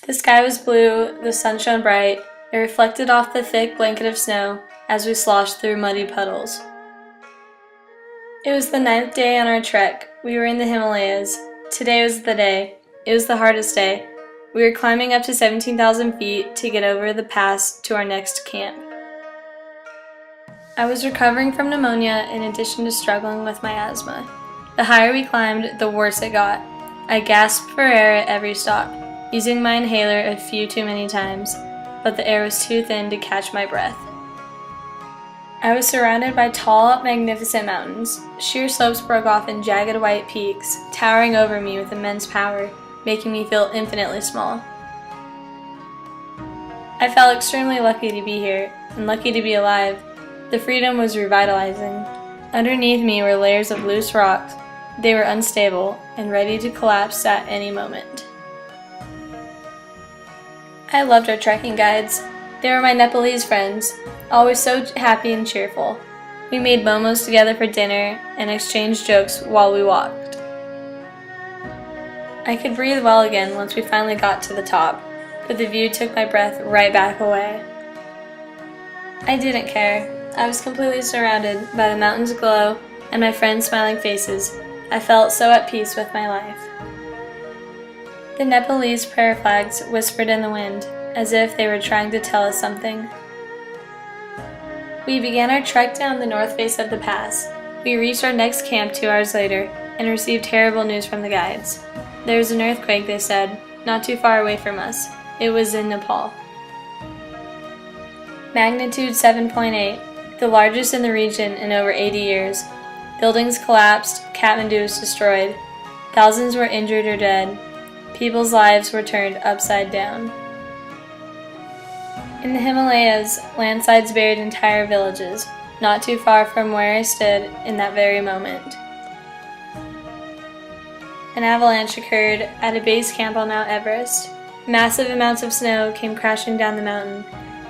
The sky was blue, the sun shone bright, it reflected off the thick blanket of snow as we sloshed through muddy puddles. It was the 9th day on our trek. We were in the Himalayas. Today was the day. It was the hardest day. We were climbing up to 17,000 feet to get over the pass to our next camp. I was recovering from pneumonia in addition to struggling with my asthma. The higher we climbed, the worse it got. I gasped for air at every stop, using my inhaler a few too many times, but the air was too thin to catch my breath. I was surrounded by tall, magnificent mountains. Sheer slopes broke off in jagged white peaks, towering over me with immense power, making me feel infinitely small. I felt extremely lucky to be here, and lucky to be alive. The freedom was revitalizing. Underneath me were layers of loose rocks. They were unstable and ready to collapse at any moment. I loved our trekking guides. They were my Nepalese friends, always so happy and cheerful. We made momos together for dinner and exchanged jokes while we walked. I could breathe well again once we finally got to the top, but the view took my breath right back away. I didn't care. I was completely surrounded by the mountain's glow and my friends' smiling faces. I felt so at peace with my life. The Nepalese prayer flags whispered in the wind, as if they were trying to tell us something. We began our trek down the north face of the pass. We reached our next camp 2 hours later and received terrible news from the guides. There was an earthquake, they said, not too far away from us. It was in Nepal. Magnitude 7.8, the largest in the region in over 80 years. Buildings collapsed, Kathmandu was destroyed. Thousands were injured or dead. People's lives were turned upside down. In the Himalayas, landslides buried entire villages, not too far from where I stood in that very moment. An avalanche occurred at a base camp on Mount Everest. Massive amounts of snow came crashing down the mountain,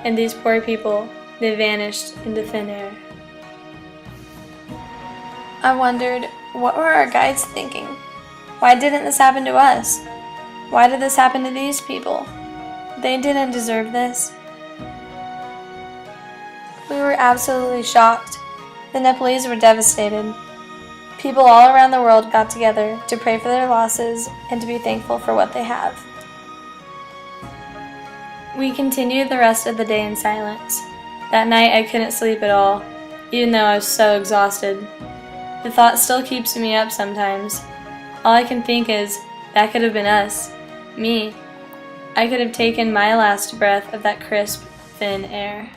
and these poor people, they vanished into thin air. I wondered, what were our guides thinking? Why didn't this happen to us? Why did this happen to these people? They didn't deserve this. We were absolutely shocked. The Nepalese were devastated. People all around the world got together to pray for their losses and to be thankful for what they have. We continued the rest of the day in silence. That night I couldn't sleep at all, even though I was so exhausted. The thought still keeps me up sometimes. All I can think is, that could have been us. Me. I could have taken my last breath of that crisp, thin air.